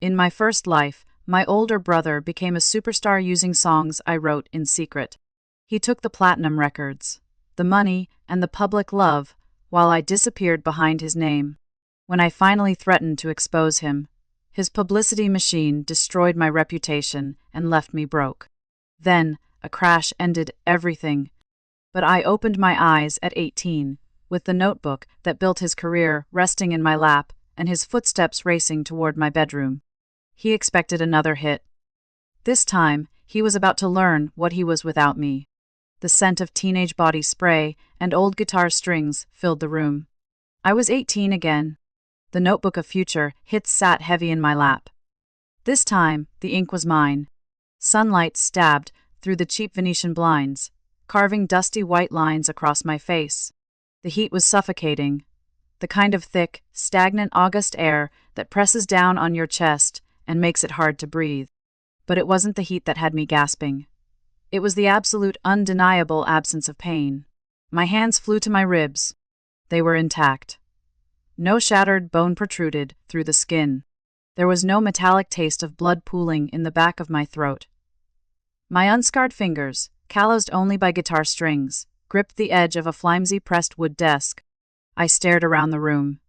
In my first life, my older brother became a superstar using songs I wrote in secret. He took the platinum records, the money, and the public love, while I disappeared behind his name. When I finally threatened to expose him, his publicity machine destroyed my reputation and left me broke. Then, a crash ended everything. But I opened my eyes at 18, with the notebook that built his career resting in my lap and his footsteps racing toward my bedroom. He expected another hit. This time, he was about to learn what he was without me. The scent of teenage body spray and old guitar strings filled the room. I was 18 again. The notebook of future hits sat heavy in my lap. This time, the ink was mine. Sunlight stabbed through the cheap Venetian blinds, carving dusty white lines across my face. The heat was suffocating, the kind of thick, stagnant August air that presses down on your chest and makes it hard to breathe. But it wasn't the heat that had me gasping. It was the absolute, undeniable absence of pain. My hands flew to my ribs. They were intact. No shattered bone protruded through the skin. There was no metallic taste of blood pooling in the back of my throat. My unscarred fingers, calloused only by guitar strings, gripped the edge of a flimsy pressed wood desk. I stared around the room.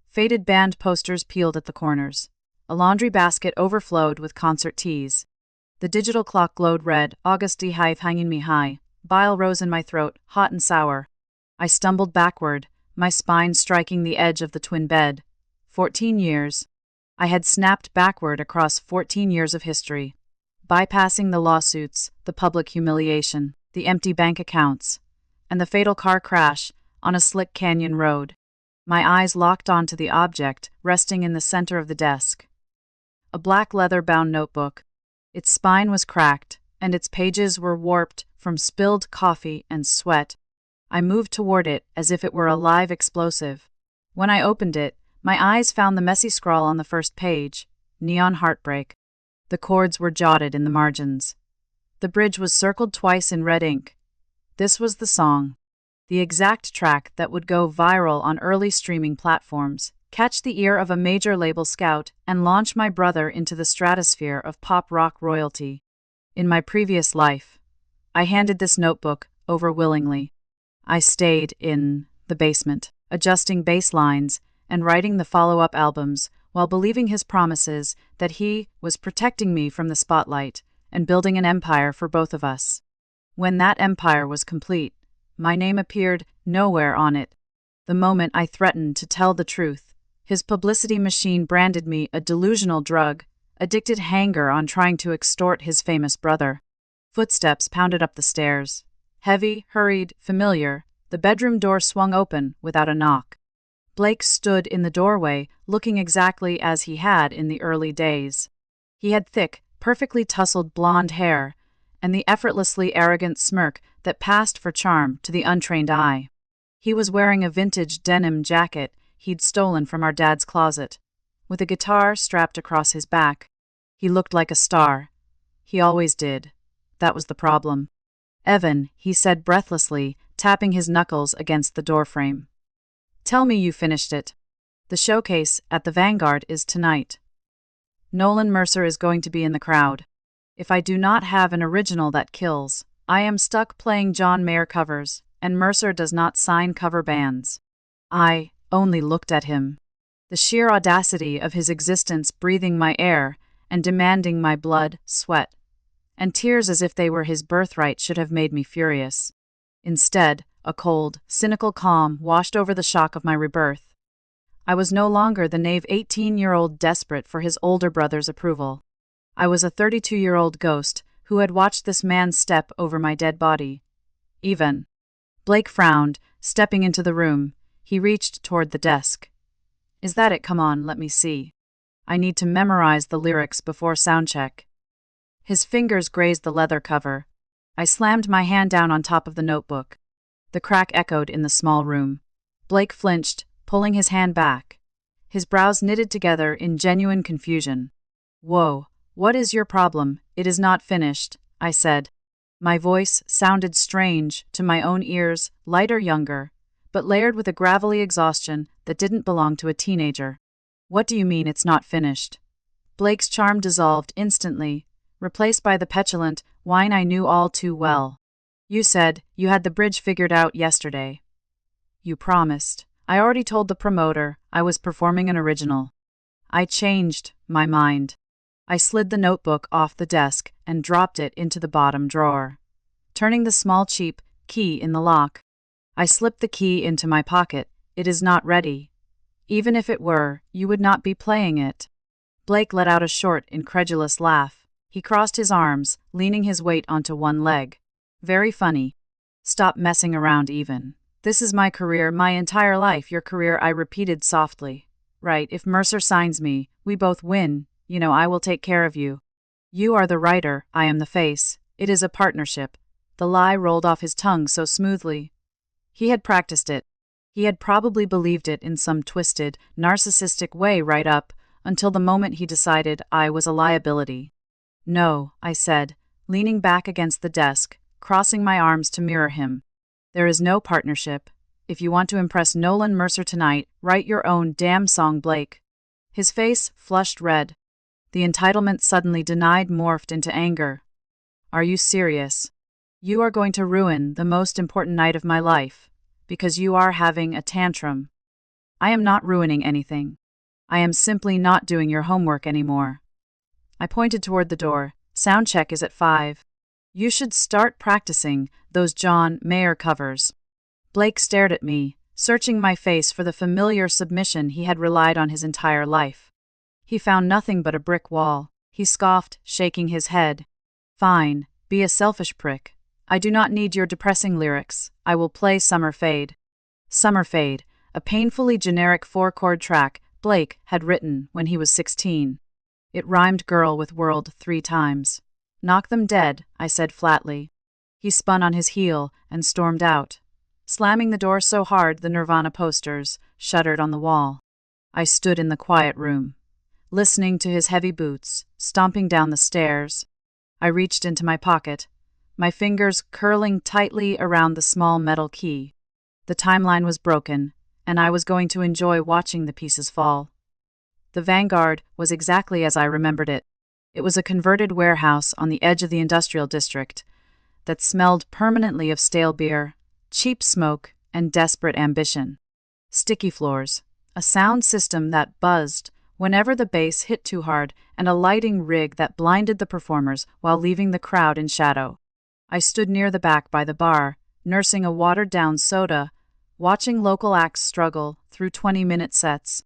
Faded band posters peeled at the corners. A laundry basket overflowed with concert teas. The digital clock glowed red, August hive hanging me high. Bile rose in my throat, hot and sour. I stumbled backward, my spine striking the edge of the twin bed. 14 years. I had snapped backward across 14 years of history, bypassing the lawsuits, the public humiliation, the empty bank accounts, and the fatal car crash on a slick canyon road. My eyes locked onto the object resting in the center of the desk. A black leather-bound notebook. Its spine was cracked, and its pages were warped from spilled coffee and sweat. I moved toward it as if it were a live explosive. When I opened it, my eyes found the messy scrawl on the first page, Neon Heartbreak. The chords were jotted in the margins. The bridge was circled twice in red ink. This was the song. The exact track that would go viral on early streaming platforms, catch the ear of a major label scout, and launch my brother into the stratosphere of pop rock royalty. In my previous life, I handed this notebook over willingly. I stayed in the basement, adjusting bass lines and writing the follow-up albums while believing his promises that he was protecting me from the spotlight and building an empire for both of us. When that empire was complete, my name appeared nowhere on it. The moment I threatened to tell the truth, his publicity machine branded me a delusional drug, addicted hanger on trying to extort his famous brother. Footsteps pounded up the stairs. Heavy, hurried, familiar. The bedroom door swung open without a knock. Blake stood in the doorway, looking exactly as he had in the early days. He had thick, perfectly tousled blonde hair, and the effortlessly arrogant smirk that passed for charm to the untrained eye. He was wearing a vintage denim jacket he'd stolen from our dad's closet, with a guitar strapped across his back. He looked like a star. He always did. That was the problem. "Evan," he said breathlessly, tapping his knuckles against the doorframe. "Tell me you finished it. The showcase at the Vanguard is tonight. Nolan Mercer is going to be in the crowd. If I do not have an original that kills, I am stuck playing John Mayer covers, and Mercer does not sign cover bands." I only looked at him. The sheer audacity of his existence breathing my air and demanding my blood, sweat, and tears as if they were his birthright should have made me furious. Instead, a cold, cynical calm washed over the shock of my rebirth. I was no longer the naive 18-year-old desperate for his older brother's approval. I was a 32-year-old ghost who had watched this man step over my dead body. Even. Blake frowned, stepping into the room. He reached toward the desk. "Is that it? Come on, let me see. I need to memorize the lyrics before soundcheck." His fingers grazed the leather cover. I slammed my hand down on top of the notebook. The crack echoed in the small room. Blake flinched, pulling his hand back. His brows knitted together in genuine confusion. "Whoa, what is your problem? It is not finished," I said. My voice sounded strange to my own ears, lighter, younger, but layered with a gravelly exhaustion that didn't belong to a teenager. "What do you mean it's not finished?" Blake's charm dissolved instantly, replaced by the petulant whine I knew all too well. You said you had the bridge figured out yesterday. You promised. I already told the promoter I was performing an original. I changed my mind. I slid the notebook off the desk and dropped it into the bottom drawer, turning the small cheap key in the lock. I slipped the key into my pocket. It is not ready. Even if it were, you would not be playing it. Blake let out a short, incredulous laugh. He crossed his arms, leaning his weight onto one leg. Very funny. Stop messing around even. This is my career, my entire life, your career, I repeated softly. Right, if Mercer signs me, we both win. You know, I will take care of you. You are the writer, I am the face. It is a partnership. The lie rolled off his tongue so smoothly. He had practiced it. He had probably believed it in some twisted, narcissistic way right up until the moment he decided I was a liability. No, I said, leaning back against the desk, crossing my arms to mirror him. There is no partnership. If you want to impress Nolan Mercer tonight, write your own damn song, Blake. His face flushed red. The entitlement suddenly denied morphed into anger. Are you serious? You are going to ruin the most important night of my life, because you are having a tantrum. I am not ruining anything. I am simply not doing your homework anymore. I pointed toward the door. Sound check is at 5. You should start practicing those John Mayer covers. Blake stared at me, searching my face for the familiar submission he had relied on his entire life. He found nothing but a brick wall. He scoffed, shaking his head. Fine, be a selfish prick. I do not need your depressing lyrics. I will play Summer Fade. Summer Fade, a painfully generic 4-chord track Blake had written when he was 16. It rhymed girl with world 3 times. Knock them dead, I said flatly. He spun on his heel and stormed out, slamming the door so hard the Nirvana posters shuddered on the wall. I stood in the quiet room, listening to his heavy boots stomping down the stairs. I reached into my pocket, my fingers curling tightly around the small metal key. The timeline was broken, and I was going to enjoy watching the pieces fall. The Vanguard was exactly as I remembered it. It was a converted warehouse on the edge of the industrial district that smelled permanently of stale beer, cheap smoke, and desperate ambition. Sticky floors, a sound system that buzzed whenever the bass hit too hard, and a lighting rig that blinded the performers while leaving the crowd in shadow. I stood near the back by the bar, nursing a watered-down soda, watching local acts struggle through 20-minute sets.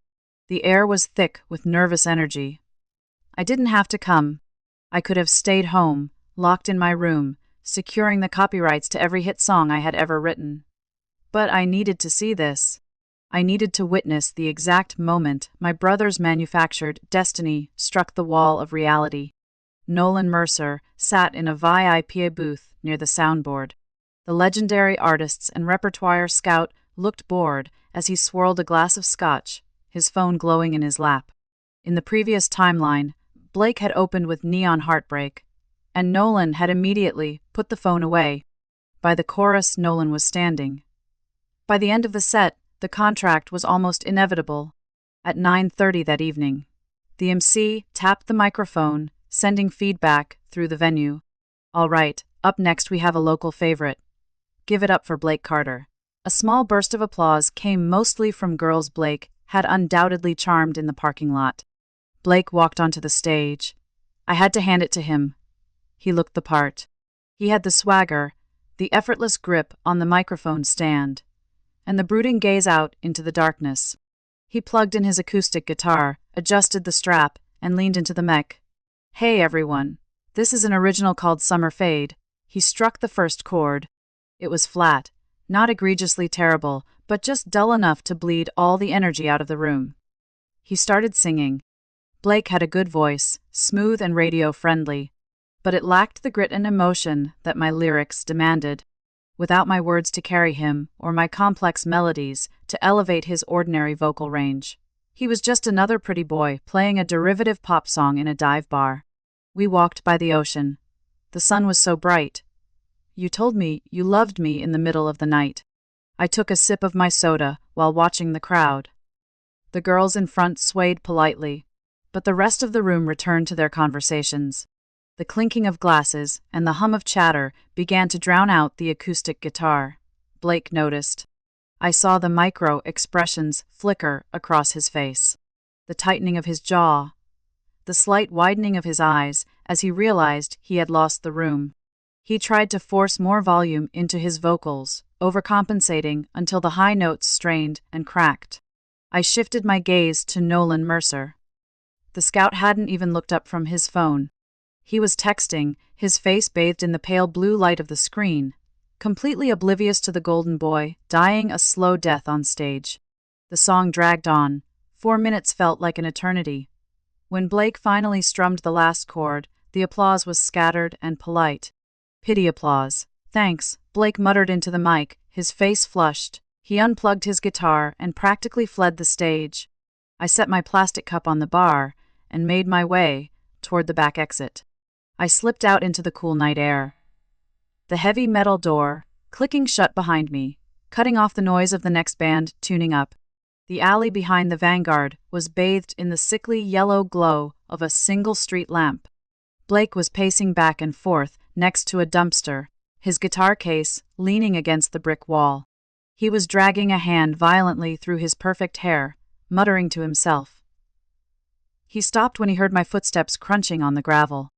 The air was thick with nervous energy. I didn't have to come. I could have stayed home, locked in my room, securing the copyrights to every hit song I had ever written. But I needed to see this. I needed to witness the exact moment my brother's manufactured destiny struck the wall of reality. Nolan Mercer sat in a VIP booth near the soundboard. The legendary artists and repertoire scout looked bored as he swirled a glass of scotch, his phone glowing in his lap. In the previous timeline, Blake had opened with Neon Heartbreak, and Nolan had immediately put the phone away. By the chorus, Nolan was standing. By the end of the set, the contract was almost inevitable. At 9:30 that evening, the MC tapped the microphone, sending feedback through the venue. All right, up next we have a local favorite. Give it up for Blake Carter. A small burst of applause came mostly from girls Blake had undoubtedly charmed in the parking lot. Blake walked onto the stage. I had to hand it to him. He looked the part. He had the swagger, the effortless grip on the microphone stand, and the brooding gaze out into the darkness. He plugged in his acoustic guitar, adjusted the strap, and leaned into the mic. Hey everyone, this is an original called Summer Fade. He struck the first chord. It was flat, not egregiously terrible, but just dull enough to bleed all the energy out of the room. He started singing. Blake had a good voice, smooth and radio-friendly, but it lacked the grit and emotion that my lyrics demanded. Without my words to carry him, or my complex melodies to elevate his ordinary vocal range, he was just another pretty boy playing a derivative pop song in a dive bar. We walked by the ocean. The sun was so bright. You told me you loved me in the middle of the night. I took a sip of my soda while watching the crowd. The girls in front swayed politely. but the rest of the room returned to their conversations. The clinking of glasses and the hum of chatter began to drown out the acoustic guitar. Blake noticed. I saw the micro-expressions flicker across his face. The tightening of his jaw, the slight widening of his eyes as he realized he had lost the room. He tried to force more volume into his vocals, overcompensating until the high notes strained and cracked. I shifted my gaze to Nolan Mercer. The scout hadn't even looked up from his phone. He was texting, his face bathed in the pale blue light of the screen, completely oblivious to the golden boy dying a slow death on stage. The song dragged on. 4 minutes felt like an eternity. When Blake finally strummed the last chord, the applause was scattered and polite. Pity applause. Thanks, Blake muttered into the mic, his face flushed. He unplugged his guitar and practically fled the stage. I set my plastic cup on the bar and made my way toward the back exit. I slipped out into the cool night air. The heavy metal door, clicking shut behind me, cutting off the noise of the next band tuning up. The alley behind the Vanguard was bathed in the sickly yellow glow of a single street lamp. Blake was pacing back and forth next to a dumpster, his guitar case leaning against the brick wall. He was dragging a hand violently through his perfect hair, muttering to himself. He stopped when he heard my footsteps crunching on the gravel.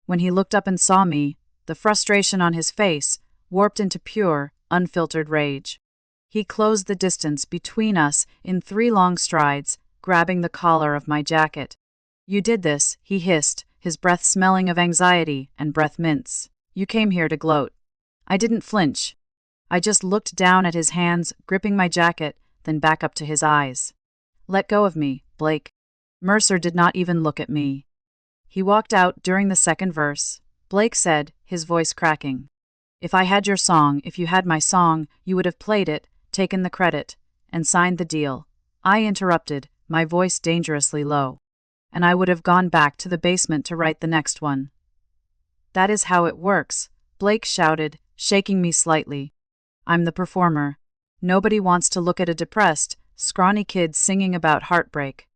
When he looked up and saw me, the frustration on his face warped into pure, unfiltered rage. He closed the distance between us in 3 long strides, grabbing the collar of my jacket. You did this, he hissed, his breath smelling of anxiety and breath mints. You came here to gloat. I didn't flinch. I just looked down at his hands, gripping my jacket, then back up to his eyes. Let go of me, Blake. Mercer did not even look at me. He walked out during the second verse. Blake said, his voice cracking. If I had your song, if you had my song, you would have played it, taken the credit, and signed the deal. I interrupted, my voice dangerously low. And I would have gone back to the basement to write the next one. That is how it works, Blake shouted, shaking me slightly. I'm the performer. Nobody wants to look at a depressed, scrawny kid singing about heartbreak.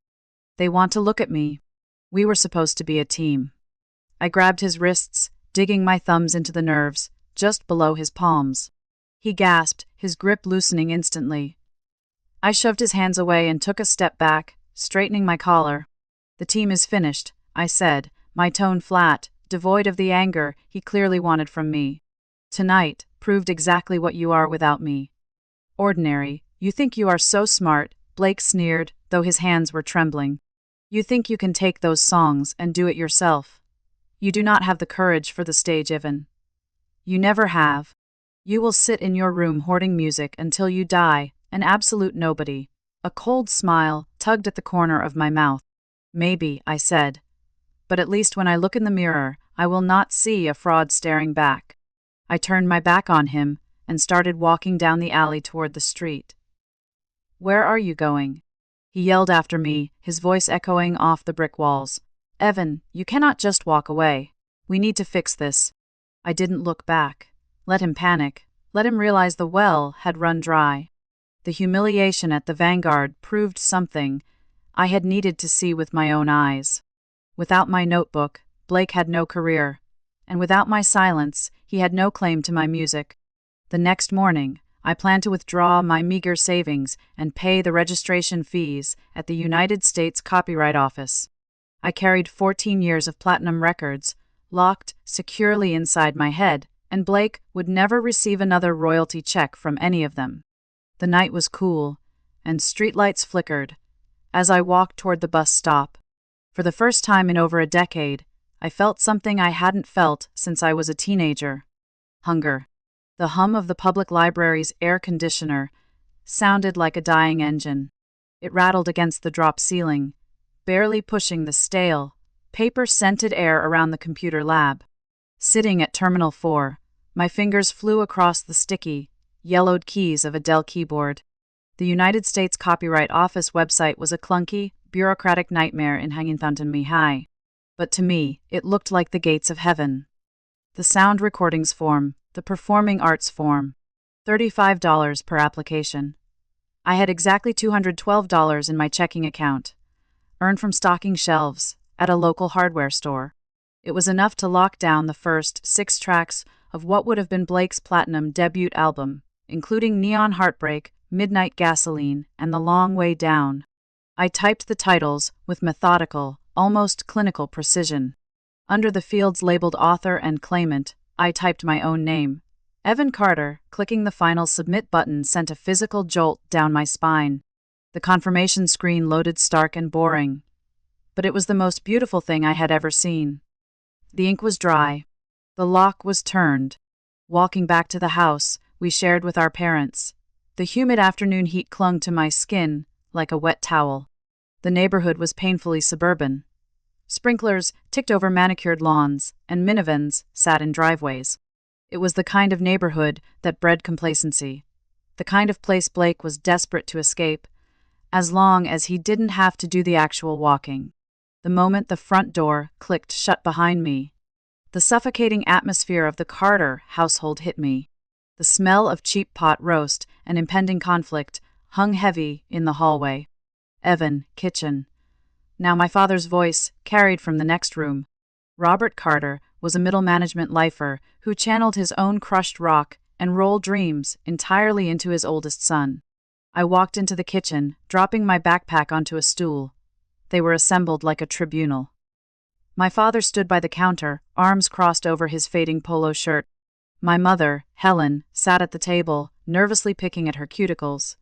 They want to look at me. We were supposed to be a team. I grabbed his wrists, digging my thumbs into the nerves, just below his palms. He gasped, his grip loosening instantly. I shoved his hands away and took a step back, straightening my collar. The team is finished, I said, my tone flat, devoid of the anger he clearly wanted from me. Tonight proved exactly what you are without me. Ordinary. You think you are so smart, Blake sneered, though his hands were trembling. You think you can take those songs and do it yourself. You do not have the courage for the stage even. You never have. You will sit in your room hoarding music until you die, an absolute nobody. A cold smile tugged at the corner of my mouth. Maybe, I said. But at least when I look in the mirror, I will not see a fraud staring back. I turned my back on him and started walking down the alley toward the street. Where are you going? He yelled after me, his voice echoing off the brick walls. Evan, you cannot just walk away. We need to fix this. I didn't look back. Let him panic. Let him realize the well had run dry. The humiliation at the Vanguard proved something I had needed to see with my own eyes. Without my notebook, Blake had no career. And without my silence, he had no claim to my music. The next morning, I planned to withdraw my meager savings and pay the registration fees at the United States Copyright Office. I carried 14 years of platinum records, locked securely inside my head, and Blake would never receive another royalty check from any of them. The night was cool, and streetlights flickered as I walked toward the bus stop. For the first time in over a decade, I felt something I hadn't felt since I was a teenager. Hunger. The hum of the public library's air conditioner sounded like a dying engine. It rattled against the drop ceiling, barely pushing the stale, paper-scented air around the computer lab. Sitting at Terminal 4, my fingers flew across the sticky, yellowed keys of a Dell keyboard. The United States Copyright Office website was a clunky, bureaucratic nightmare in Hangintanton-Mihai. But to me, it looked like the gates of heaven. The sound recordings form, the performing arts form. $35 per application. I had exactly $212 in my checking account. earned from stocking shelves at a local hardware store. It was enough to lock down the first 6 tracks of what would have been Blake's platinum debut album, including Neon Heartbreak, Midnight Gasoline, and The Long Way Down. I typed the titles with methodical, almost clinical precision. Under the fields labeled author and claimant, I typed my own name. Evan Carter. Clicking the final submit button sent a physical jolt down my spine. The confirmation screen loaded stark and boring. But it was the most beautiful thing I had ever seen. The ink was dry. The lock was turned. Walking back to the house we shared with our parents, the humid afternoon heat clung to my skin like a wet towel. The neighborhood was painfully suburban. Sprinklers ticked over manicured lawns, and minivans sat in driveways. It was the kind of neighborhood that bred complacency. The kind of place Blake was desperate to escape, as long as he didn't have to do the actual walking. The moment the front door clicked shut behind me, the suffocating atmosphere of the Carter household hit me. The smell of cheap pot roast and impending conflict hung heavy in the hallway. Evan, kitchen. Now my father's voice carried from the next room. Robert Carter was a middle management lifer who channeled his own crushed rock and roll dreams entirely into his oldest son. I walked into the kitchen, dropping my backpack onto a stool. They were assembled like a tribunal. My father stood by the counter, arms crossed over his fading polo shirt. My mother, Helen, sat at the table, nervously picking at her cuticles.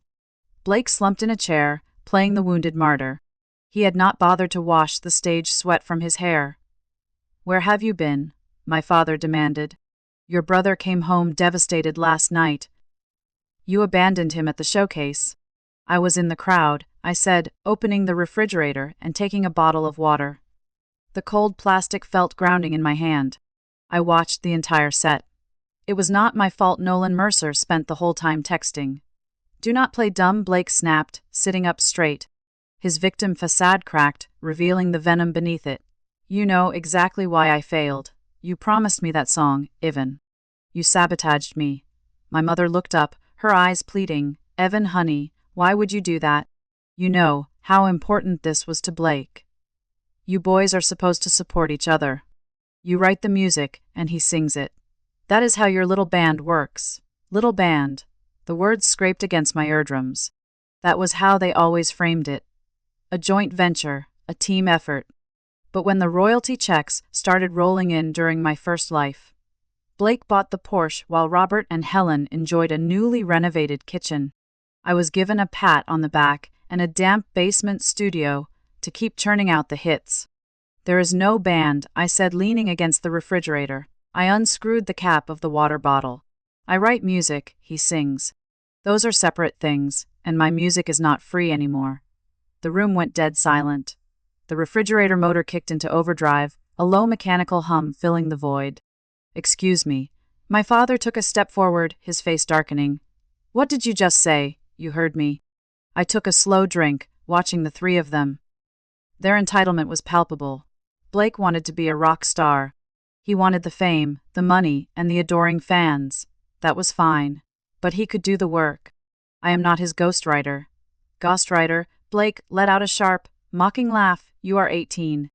Blake slumped in a chair, playing the wounded martyr. He had not bothered to wash the stage sweat from his hair. "Where have you been?" my father demanded. "Your brother came home devastated last night. You abandoned him at the showcase." "I was in the crowd," I said, opening the refrigerator and taking a bottle of water. The cold plastic felt grounding in my hand. I watched the entire set. It was not my fault Nolan Mercer spent the whole time texting. "Do not play dumb," Blake snapped, sitting up straight. His victim facade cracked, revealing the venom beneath it. "You know exactly why I failed. You promised me that song, Evan. You sabotaged me." My mother looked up, her eyes pleading. "Evan, honey, why would you do that? You know how important this was to Blake. You boys are supposed to support each other. You write the music, and he sings it. That is how your little band works. Little band." The words scraped against my eardrums. That was how they always framed it. A joint venture, a team effort. But when the royalty checks started rolling in during my first life, Blake bought the Porsche while Robert and Helen enjoyed a newly renovated kitchen. I was given a pat on the back and a damp basement studio to keep churning out the hits. "There is no band," I said, leaning against the refrigerator. I unscrewed the cap of the water bottle. "I write music," he sings. "Those are separate things, and my music is not free anymore." The room went dead silent. The refrigerator motor kicked into overdrive, a low mechanical hum filling the void. "Excuse me." My father took a step forward, his face darkening. "What did you just say?" "You heard me." I took a slow drink, watching the three of them. Their entitlement was palpable. Blake wanted to be a rock star. He wanted the fame, the money, and the adoring fans. That was fine. But he could do the work. I am not his ghostwriter. Ghostwriter, Blake let out a sharp, mocking laugh. "You are 18.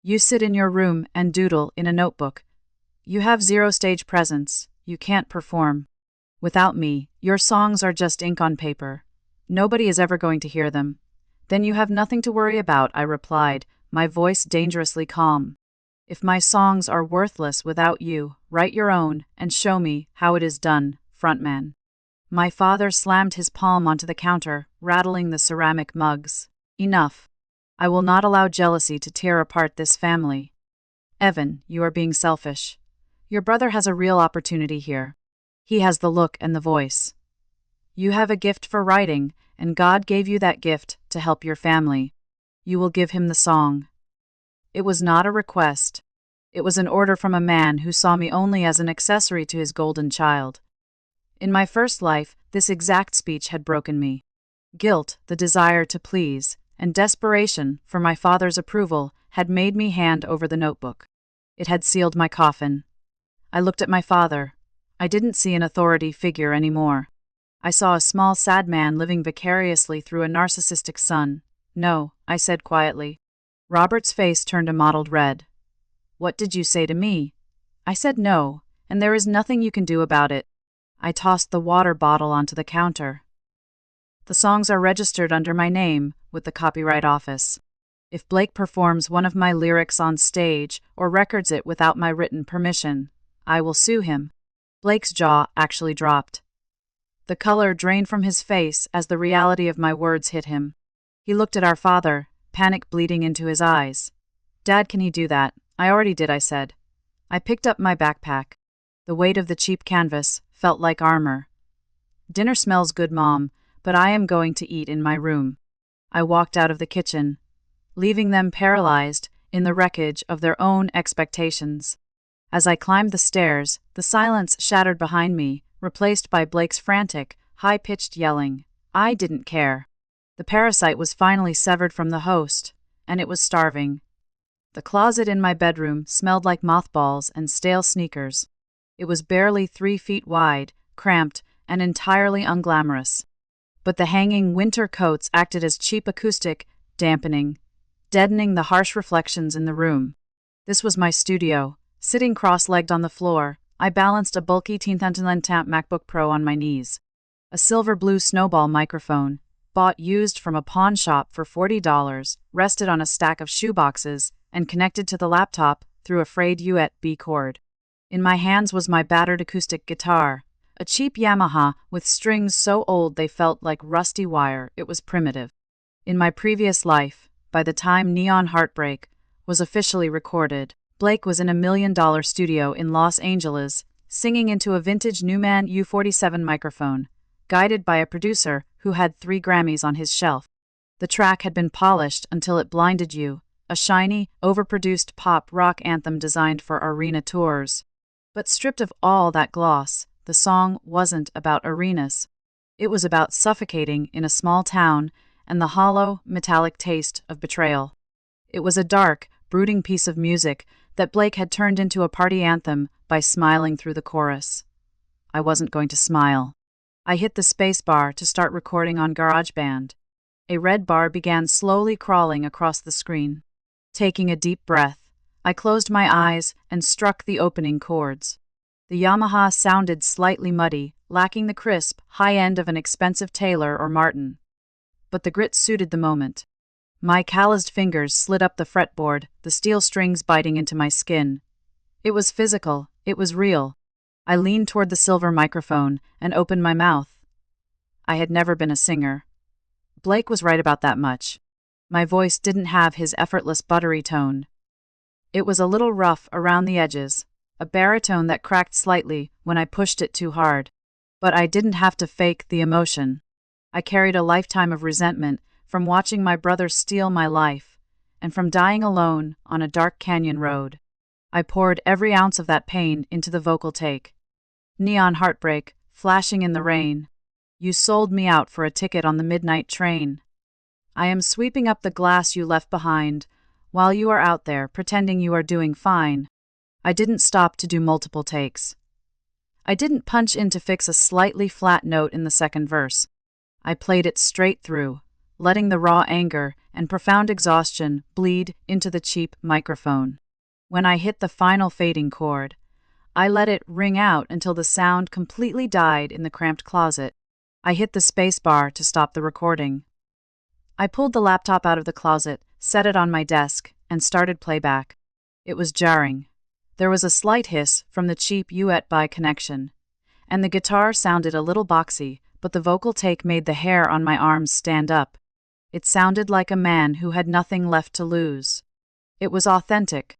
You sit in your room and doodle in a notebook. You have zero stage presence. You can't perform. Without me, your songs are just ink on paper. Nobody is ever going to hear them." "Then you have nothing to worry about," I replied, my voice dangerously calm. "If my songs are worthless without you, write your own and show me how it is done, frontman." My father slammed his palm onto the counter, rattling the ceramic mugs. "Enough. I will not allow jealousy to tear apart this family. Evan, you are being selfish. Your brother has a real opportunity here. He has the look and the voice. You have a gift for writing, and God gave you that gift to help your family. You will give him the song." It was not a request. It was an order from a man who saw me only as an accessory to his golden child. In my first life, this exact speech had broken me. Guilt, the desire to please, and desperation for my father's approval had made me hand over the notebook. It had sealed my coffin. I looked at my father. I didn't see an authority figure anymore. I saw a small, sad man living vicariously through a narcissistic son. "No," I said quietly. Robert's face turned a mottled red. What did you say to me? I said no, and there is nothing you can do about it. I tossed the water bottle onto the counter. The songs are registered under my name with the Copyright Office. If Blake performs one of my lyrics on stage or records it without my written permission, I will sue him. Blake's jaw actually dropped. The color drained from his face as the reality of my words hit him. He looked at our father, panic bleeding into his eyes. Dad, can he do that? I already did, I said. I picked up my backpack. The weight of the cheap canvas felt like armor. Dinner smells good, Mom, but I am going to eat in my room. I walked out of the kitchen, leaving them paralyzed in the wreckage of their own expectations. As I climbed the stairs, the silence shattered behind me, replaced by Blake's frantic, high-pitched yelling. I didn't care. The parasite was finally severed from the host, and it was starving. The closet in my bedroom smelled like mothballs and stale sneakers. It was barely 3 feet wide, cramped, and entirely unglamorous. But the hanging winter coats acted as cheap acoustic dampening, deadening the harsh reflections in the room. This was my studio. Sitting cross-legged on the floor, I balanced a bulky 10-inch MacBook Pro on my knees. A silver blue snowball microphone, bought used from a pawn shop for $40, rested on a stack of shoeboxes and connected to the laptop through a frayed USB cord. In my hands was my battered acoustic guitar, a cheap Yamaha with strings so old they felt like rusty wire. It was primitive. In my previous life, by the time Neon Heartbreak was officially recorded, Blake was in a $1 million studio in Los Angeles, singing into a vintage Neumann U47 microphone, guided by a producer who had 3 Grammys on his shelf. The track had been polished until it blinded you, a shiny, overproduced pop-rock anthem designed for arena tours. But stripped of all that gloss, the song wasn't about arenas. It was about suffocating in a small town and the hollow, metallic taste of betrayal. It was a dark, brooding piece of music that Blake had turned into a party anthem by smiling through the chorus. I wasn't going to smile. I hit the space bar to start recording on GarageBand. A red bar began slowly crawling across the screen. Taking a deep breath, I closed my eyes and struck the opening chords. The Yamaha sounded slightly muddy, lacking the crisp, high end of an expensive Taylor or Martin. But the grit suited the moment. My calloused fingers slid up the fretboard, the steel strings biting into my skin. It was physical, it was real. I leaned toward the silver microphone and opened my mouth. I had never been a singer. Blake was right about that much. My voice didn't have his effortless buttery tone. It was a little rough around the edges, a baritone that cracked slightly when I pushed it too hard. But I didn't have to fake the emotion. I carried a lifetime of resentment from watching my brother steal my life, and from dying alone on a dark canyon road. I poured every ounce of that pain into the vocal take. Neon Heartbreak, flashing in the rain. You sold me out for a ticket on the midnight train. I am sweeping up the glass you left behind, while you are out there pretending you are doing fine. I didn't stop to do multiple takes. I didn't punch in to fix a slightly flat note in the second verse. I played it straight through, letting the raw anger and profound exhaustion bleed into the cheap microphone. When I hit the final fading chord, I let it ring out until the sound completely died in the cramped closet. I hit the space bar to stop the recording. I pulled the laptop out of the closet, set it on my desk, and started playback. It was jarring. There was a slight hiss from the cheap USB connection, and the guitar sounded a little boxy, but the vocal take made the hair on my arms stand up. It sounded like a man who had nothing left to lose. It was authentic.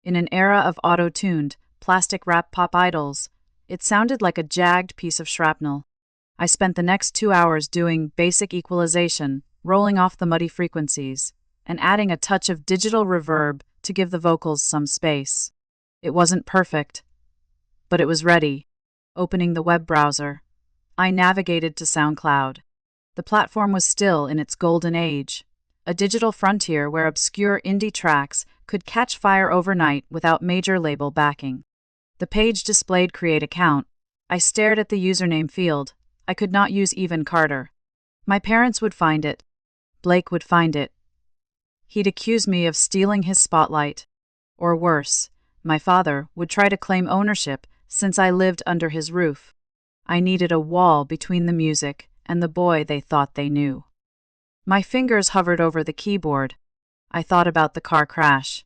In an era of auto-tuned, plastic wrap pop idols, it sounded like a jagged piece of shrapnel. I spent the next 2 hours doing basic equalization, rolling off the muddy frequencies, and adding a touch of digital reverb to give the vocals some space. It wasn't perfect, but it was ready. Opening the web browser, I navigated to SoundCloud. The platform was still in its golden age, a digital frontier where obscure indie tracks could catch fire overnight without major label backing. The page displayed Create Account. I stared at the username field. I could not use Even Carter. My parents would find it. Blake would find it. He'd accuse me of stealing his spotlight. Or worse, my father would try to claim ownership since I lived under his roof. I needed a wall between the music and the boy they thought they knew. My fingers hovered over the keyboard. I thought about the car crash,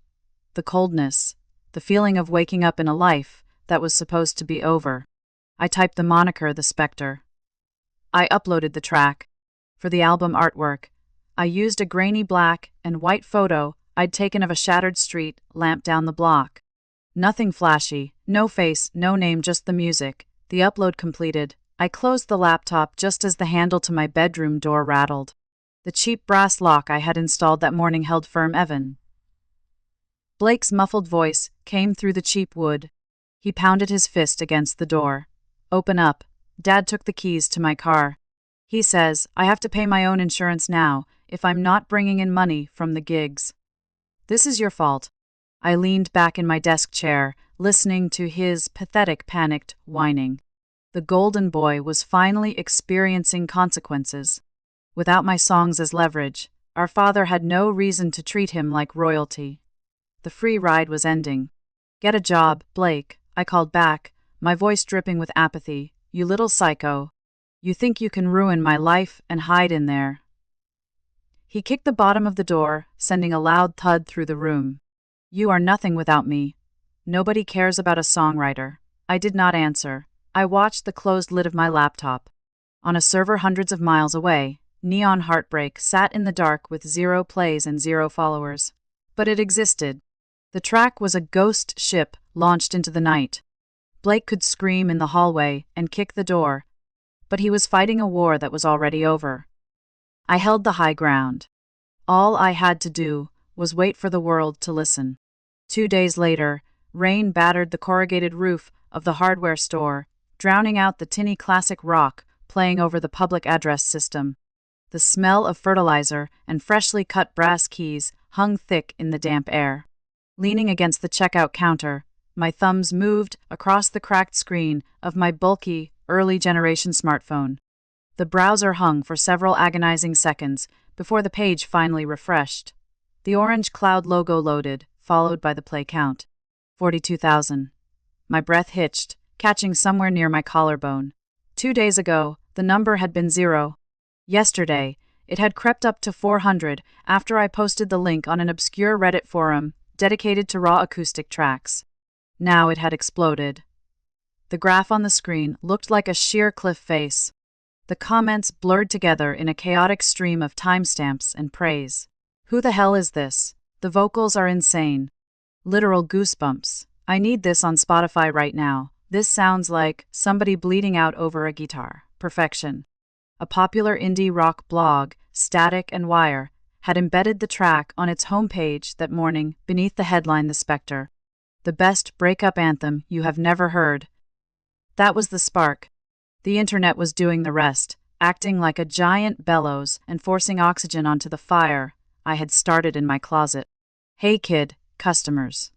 the coldness, the feeling of waking up in a life that was supposed to be over. I typed the moniker The Spectre. I uploaded the track. For the album artwork, I used a grainy black and white photo I'd taken of a shattered street lamp down the block. Nothing flashy, no face, no name, just the music. The upload completed, I closed the laptop just as the handle to my bedroom door rattled. The cheap brass lock I had installed that morning held firm. Evan. Blake's muffled voice came through the cheap wood. He pounded his fist against the door. Open up. Dad took the keys to my car. He says I have to pay my own insurance now if I'm not bringing in money from the gigs. This is your fault. I leaned back in my desk chair, listening to his pathetic, panicked whining. The golden boy was finally experiencing consequences. Without my songs as leverage, our father had no reason to treat him like royalty. The free ride was ending. Get a job, Blake, I called back, my voice dripping with apathy. You little psycho. You think you can ruin my life and hide in there. He kicked the bottom of the door, sending a loud thud through the room. You are nothing without me. Nobody cares about a songwriter. I did not answer. I watched the closed lid of my laptop. On a server hundreds of miles away, Neon Heartbreak sat in the dark with 0 plays and 0 followers. But it existed. The track was a ghost ship launched into the night. Blake could scream in the hallway and kick the door, but he was fighting a war that was already over. I held the high ground. All I had to do was wait for the world to listen. 2 days later, rain battered the corrugated roof of the hardware store, drowning out the tinny classic rock playing over the public address system. The smell of fertilizer and freshly cut brass keys hung thick in the damp air. Leaning against the checkout counter, my thumbs moved across the cracked screen of my bulky, early-generation smartphone. The browser hung for several agonizing seconds before the page finally refreshed. The orange cloud logo loaded, followed by the play count. 42,000. My breath hitched, catching somewhere near my collarbone. 2 days ago, the number had been 0. Yesterday, it had crept up to 400 after I posted the link on an obscure Reddit forum dedicated to raw acoustic tracks. Now it had exploded. The graph on the screen looked like a sheer cliff face. The comments blurred together in a chaotic stream of timestamps and praise. Who the hell is this? The vocals are insane. Literal goosebumps. I need this on Spotify right now. This sounds like somebody bleeding out over a guitar. Perfection. A popular indie rock blog, Static and Wire, had embedded the track on its homepage that morning beneath the headline The Spectre. The best breakup anthem you have never heard. That was the spark. The internet was doing the rest, acting like a giant bellows and forcing oxygen onto the fire I had started in my closet. Hey kid, customers.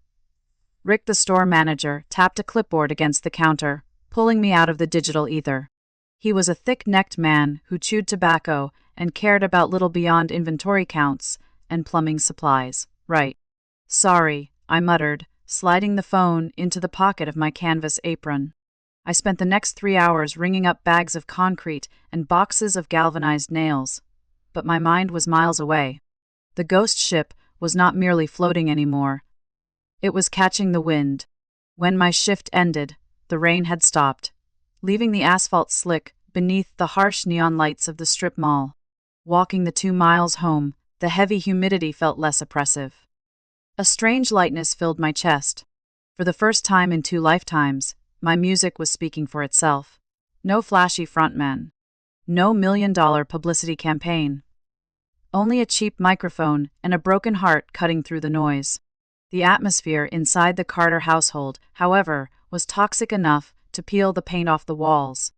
Rick, the store manager, tapped a clipboard against the counter, pulling me out of the digital ether. He was a thick-necked man who chewed tobacco and cared about little beyond inventory counts and plumbing supplies. Right. Sorry, I muttered, sliding the phone into the pocket of my canvas apron. I spent the next 3 hours ringing up bags of concrete and boxes of galvanized nails. But my mind was miles away. The ghost ship was not merely floating anymore. It was catching the wind. When my shift ended, the rain had stopped, leaving the asphalt slick beneath the harsh neon lights of the strip mall. Walking the 2 miles home, the heavy humidity felt less oppressive. A strange lightness filled my chest. For the first time in 2 lifetimes, my music was speaking for itself. No flashy frontman. No $1 million publicity campaign. Only a cheap microphone and a broken heart cutting through the noise. The atmosphere inside the Carter household, however, was toxic enough to peel the paint off the walls.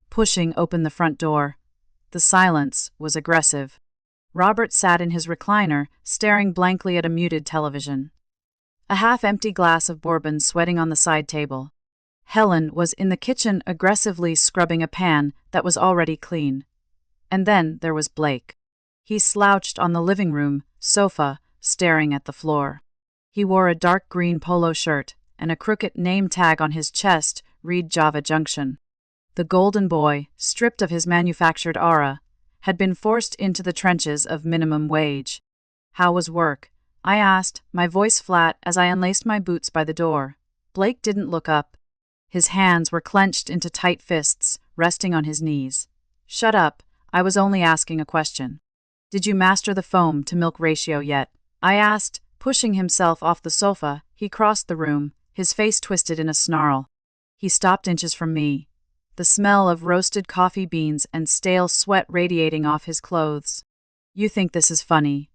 Pushing open the front door, the silence was aggressive. Robert sat in his recliner, staring blankly at a muted television. A half-empty glass of bourbon sweating on the side table. Helen was in the kitchen aggressively scrubbing a pan that was already clean. And then there was Blake. He slouched on the living room sofa, staring at the floor. He wore a dark green polo shirt, and a crooked name tag on his chest read Java Junction. The golden boy, stripped of his manufactured aura, had been forced into the trenches of minimum wage. "How was work?" I asked, my voice flat as I unlaced my boots by the door. Blake didn't look up. His hands were clenched into tight fists, resting on his knees. "Shut up, I was only asking a question." "Did you master the foam to milk ratio yet?" I asked, pushing himself off the sofa. He crossed the room, his face twisted in a snarl. He stopped inches from me, the smell of roasted coffee beans and stale sweat radiating off his clothes. "You think this is funny?"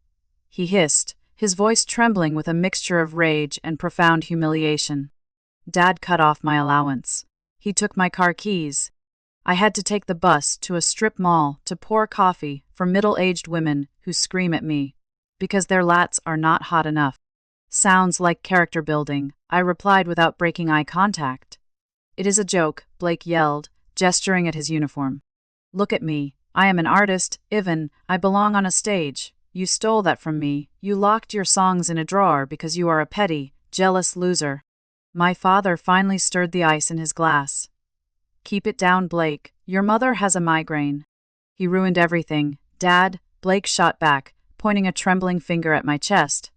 he hissed, his voice trembling with a mixture of rage and profound humiliation. "Dad cut off my allowance. He took my car keys. I had to take the bus to a strip mall to pour coffee for middle-aged women who scream at me because their lats are not hot enough." "Sounds like character building," I replied without breaking eye contact. "It is a joke," Blake yelled, gesturing at his uniform. "Look at me. I am an artist, Ivan. I belong on a stage. You stole that from me. You locked your songs in a drawer because you are a petty, jealous loser." My father finally stirred the ice in his glass. "Keep it down, Blake. Your mother has a migraine." "He ruined everything, Dad," Blake shot back, pointing a trembling finger at my chest.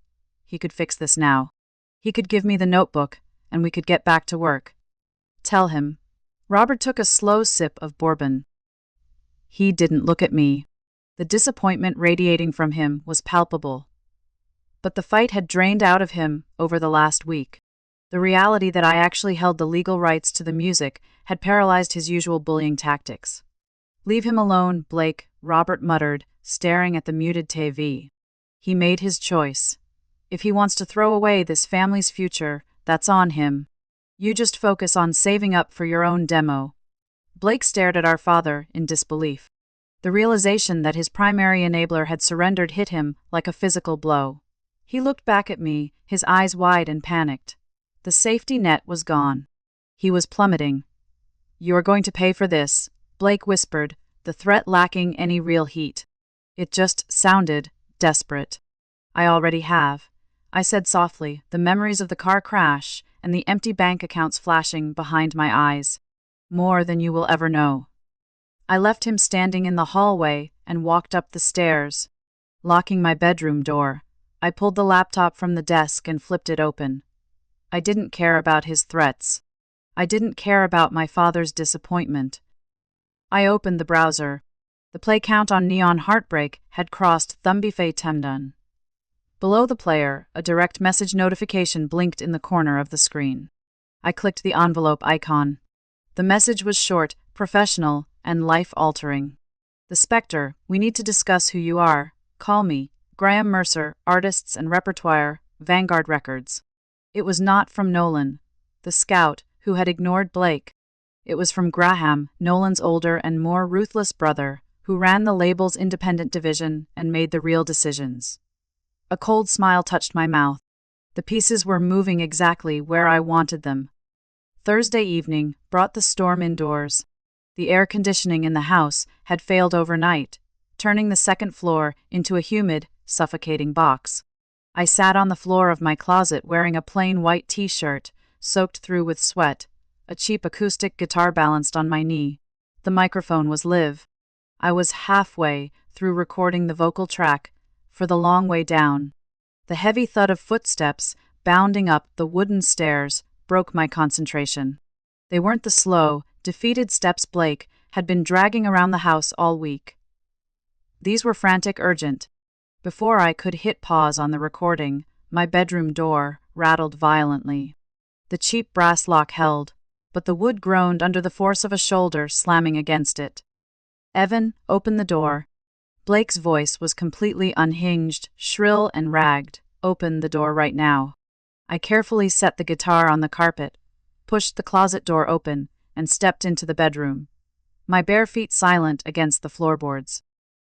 "He could fix this now. He could give me the notebook, and we could get back to work." "Tell him." Robert took a slow sip of bourbon. He didn't look at me. The disappointment radiating from him was palpable. But the fight had drained out of him over the last week. The reality that I actually held the legal rights to the music had paralyzed his usual bullying tactics. "Leave him alone, Blake," Robert muttered, staring at the muted TV. "He made his choice. If he wants to throw away this family's future, that's on him. You just focus on saving up for your own demo." Blake stared at our father in disbelief. The realization that his primary enabler had surrendered hit him like a physical blow. He looked back at me, his eyes wide and panicked. The safety net was gone. He was plummeting. "You're going to pay for this," Blake whispered, the threat lacking any real heat. It just sounded desperate. "I already have," I said softly, the memories of the car crash and the empty bank accounts flashing behind my eyes. "More than you will ever know." I left him standing in the hallway and walked up the stairs. Locking my bedroom door, I pulled the laptop from the desk and flipped it open. I didn't care about his threats. I didn't care about my father's disappointment. I opened the browser. The play count on Neon Heartbreak had crossed Thumbifei Temdun. Below the player, a direct message notification blinked in the corner of the screen. I clicked the envelope icon. The message was short, professional, and life-altering. "The Spectre, we need to discuss who you are. Call me. Graham Mercer, Artists and Repertoire, Vanguard Records." It was not from Nolan, the scout who had ignored Blake. It was from Graham, Nolan's older and more ruthless brother, who ran the label's independent division and made the real decisions. A cold smile touched my mouth. The pieces were moving exactly where I wanted them. Thursday evening brought the storm indoors. The air conditioning in the house had failed overnight, turning the second floor into a humid, suffocating box. I sat on the floor of my closet wearing a plain white t-shirt, soaked through with sweat, a cheap acoustic guitar balanced on my knee. The microphone was live. I was halfway through recording the vocal track for The Long Way Down. The heavy thud of footsteps bounding up the wooden stairs broke my concentration. They weren't the slow, defeated steps Blake had been dragging around the house all week. These were frantic, urgent. Before I could hit pause on the recording, my bedroom door rattled violently. The cheap brass lock held, but the wood groaned under the force of a shoulder slamming against it. "Evan, open the door." Blake's voice was completely unhinged, shrill and ragged. "Open the door right now." I carefully set the guitar on the carpet, pushed the closet door open, and stepped into the bedroom, my bare feet silent against the floorboards.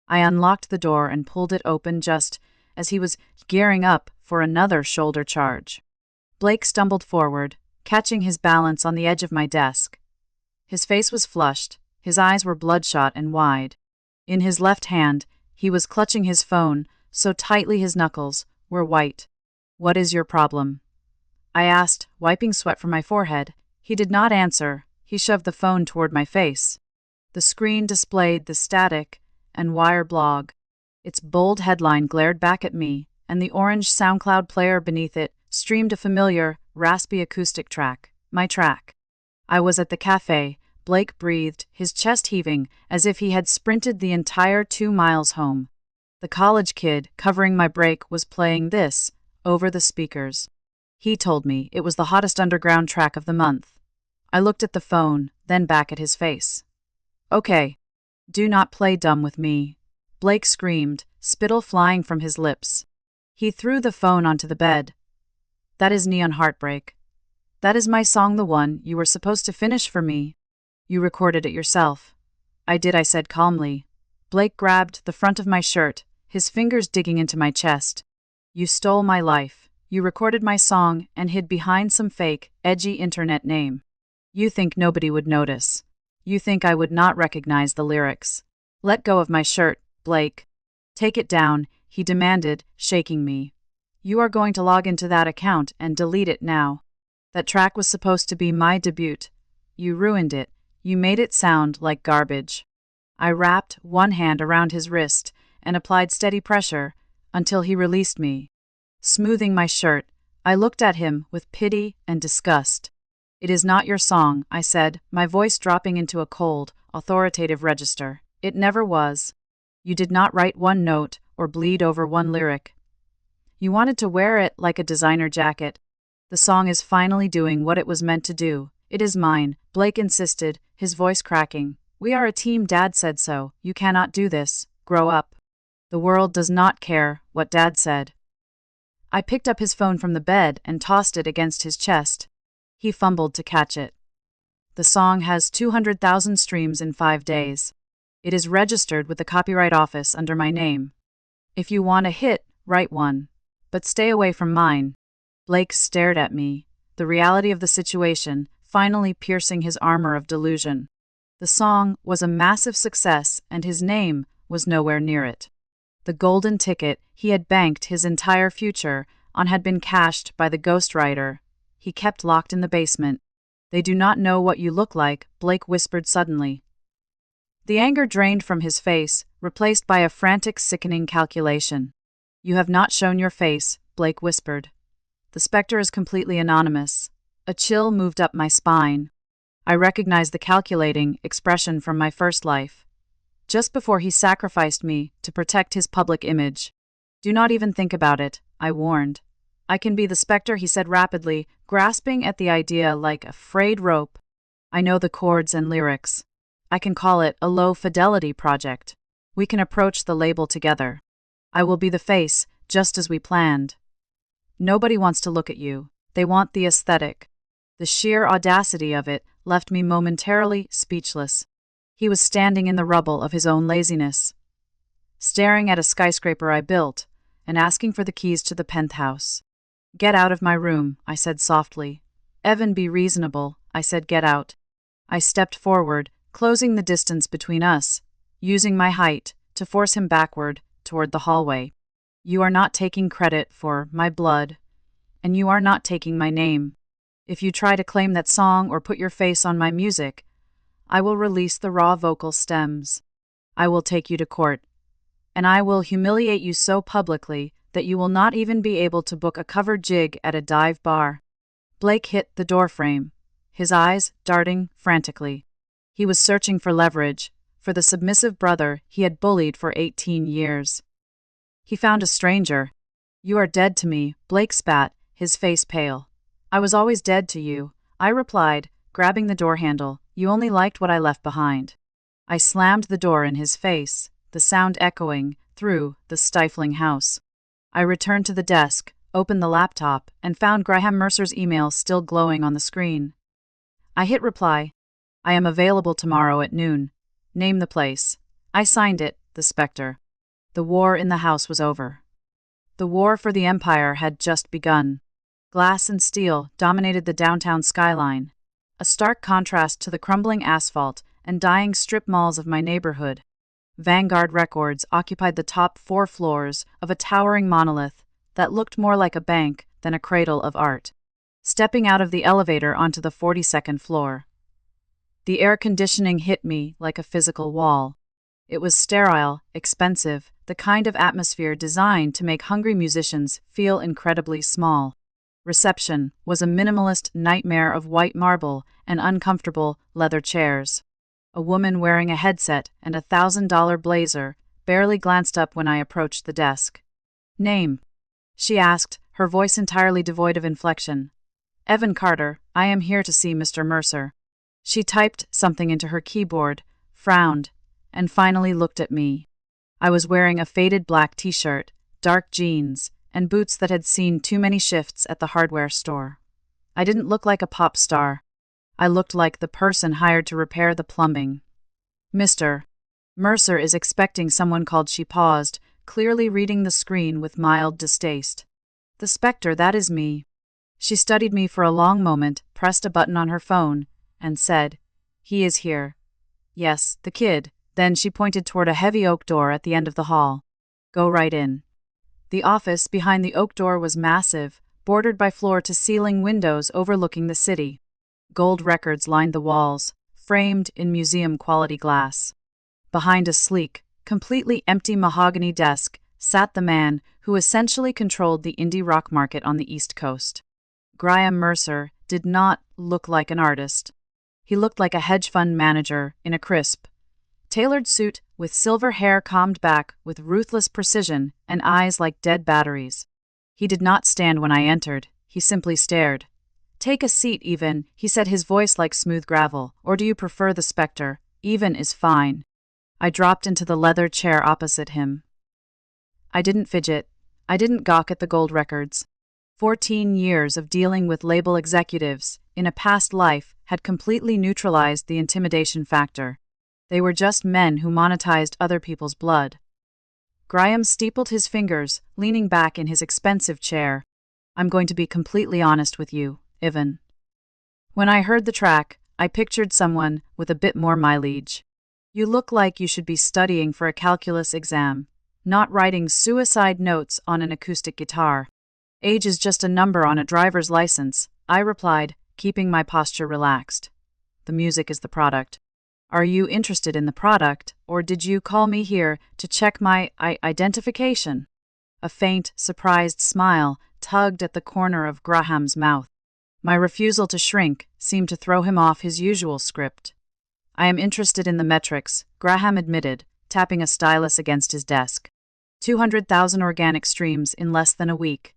I unlocked the door and pulled it open just as he was gearing up for another shoulder charge. Blake stumbled forward, catching his balance on the edge of my desk. His face was flushed, his eyes were bloodshot and wide. In his left hand, he was clutching his phone so tightly his knuckles were white. "What is your problem?" I asked, wiping sweat from my forehead. He did not answer. He shoved the phone toward my face. The screen displayed the static and Wire blog. Its bold headline glared back at me, and the orange SoundCloud player beneath it streamed a familiar, raspy acoustic track. My track. I was at the cafe. Blake breathed, his chest heaving, as if he had sprinted the entire 2 miles home. The college kid covering my break was playing this over the speakers. He told me it was the hottest underground track of the month. I looked at the phone, then back at his face. "Okay. Do not play dumb with me," Blake screamed, spittle flying from his lips. He threw the phone onto the bed. "That is Neon Heartbreak. That is my song, the one you were supposed to finish for me. You recorded it yourself." "I did," I said calmly. Blake grabbed the front of my shirt, his fingers digging into my chest. "You stole my life. You recorded my song and hid behind some fake, edgy internet name. You think nobody would notice. You think I would not recognize the lyrics. Let go of my shirt, Blake. Take it down," he demanded, shaking me. "You are going to log into that account and delete it now. That track was supposed to be my debut. You ruined it. You made it sound like garbage." I wrapped one hand around his wrist and applied steady pressure until he released me. Smoothing my shirt, I looked at him with pity and disgust. "It is not your song," I said, my voice dropping into a cold, authoritative register. "It never was. You did not write one note or bleed over one lyric. You wanted to wear it like a designer jacket. The song is finally doing what it was meant to do. It is mine," Blake insisted, his voice cracking. "We are a team. Dad said so. You cannot do this. Grow up." "The world does not care what Dad said." I picked up his phone from the bed and tossed it against his chest. He fumbled to catch it. "The song has 200,000 streams in 5 days. It is registered with the Copyright Office under my name. If you want a hit, write one. But stay away from mine." Blake stared at me, the reality of the situation finally piercing his armor of delusion. The song was a massive success, and his name was nowhere near it. The golden ticket he had banked his entire future on had been cashed by the ghostwriter he kept locked in the basement. "They do not know what you look like," Blake whispered suddenly. The anger drained from his face, replaced by a frantic, sickening calculation. "You have not shown your face," Blake whispered. "The specter is completely anonymous." A chill moved up my spine. I recognized the calculating expression from my first life. Just before he sacrificed me to protect his public image. "Do not even think about it," I warned. "I can be the specter," he said rapidly, grasping at the idea like a frayed rope. "I know the chords and lyrics. I can call it a low-fidelity project. We can approach the label together. I will be the face, just as we planned. Nobody wants to look at you. They want the aesthetic." The sheer audacity of it left me momentarily speechless. He was standing in the rubble of his own laziness, staring at a skyscraper I built, and asking for the keys to the penthouse. "Get out of my room," I said softly. "Evan, be reasonable," I said. "Get out." I stepped forward, closing the distance between us, using my height to force him backward toward the hallway. "You are not taking credit for my blood, and you are not taking my name. If you try to claim that song or put your face on my music, I will release the raw vocal stems. I will take you to court, and I will humiliate you so publicly that you will not even be able to book a cover jig at a dive bar." Blake hit the doorframe, his eyes darting frantically. He was searching for leverage, for the submissive brother he had bullied for 18 years. He found a stranger. "You are dead to me," Blake spat, his face pale. "I was always dead to you," I replied, grabbing the door handle. "You only liked what I left behind." I slammed the door in his face, the sound echoing through the stifling house. I returned to the desk, opened the laptop, and found Graham Mercer's email still glowing on the screen. I hit reply. "I am available tomorrow at noon. Name the place." I signed it, The Spectre. The war in the house was over. The war for the Empire had just begun. Glass and steel dominated the downtown skyline, a stark contrast to the crumbling asphalt and dying strip malls of my neighborhood. Vanguard Records occupied the top 4 floors of a towering monolith, that looked more like a bank than a cradle of art. Stepping out of the elevator onto the 42nd floor. The air conditioning hit me like a physical wall. It was sterile, expensive, the kind of atmosphere designed to make hungry musicians feel incredibly small. Reception was a minimalist nightmare of white marble and uncomfortable leather chairs. A woman wearing a headset and a $1,000 blazer barely glanced up when I approached the desk. "Name?" she asked, her voice entirely devoid of inflection. "Evan Carter, I am here to see Mr. Mercer." She typed something into her keyboard, frowned, and finally looked at me. I was wearing a faded black t-shirt, dark jeans, and boots that had seen too many shifts at the hardware store. I didn't look like a pop star. I looked like the person hired to repair the plumbing. "Mr. Mercer is expecting someone called." She paused, clearly reading the screen with mild distaste. "The Spectre, that is me." She studied me for a long moment, pressed a button on her phone, and said, "He is here." "Yes, the kid." Then she pointed toward a heavy oak door at the end of the hall. "Go right in." The office behind the oak door was massive, bordered by floor-to-ceiling windows overlooking the city. Gold records lined the walls, framed in museum-quality glass. Behind a sleek, completely empty mahogany desk sat the man who essentially controlled the indie rock market on the East Coast. Graham Mercer did not look like an artist. He looked like a hedge fund manager in a crisp, tailored suit with silver hair combed back with ruthless precision and eyes like dead batteries. He did not stand when I entered, he simply stared. "Take a seat, Even," he said, his voice like smooth gravel. "Or do you prefer the Spectre? Even is fine." I dropped into the leather chair opposite him. I didn't fidget. I didn't gawk at the gold records. 14 years of dealing with label executives in a past life had completely neutralized the intimidation factor. They were just men who monetized other people's blood. Graham steepled his fingers, leaning back in his expensive chair. "I'm going to be completely honest with you, Ivan. When I heard the track, I pictured someone with a bit more mileage. You look like you should be studying for a calculus exam, not writing suicide notes on an acoustic guitar." "Age is just a number on a driver's license," I replied, keeping my posture relaxed. "The music is the product." "Are you interested in the product, or did you call me here to check my identification?" A faint, surprised smile tugged at the corner of Graham's mouth. My refusal to shrink seemed to throw him off his usual script. "I am interested in the metrics," Graham admitted, tapping a stylus against his desk. 200,000 organic streams in less than a week.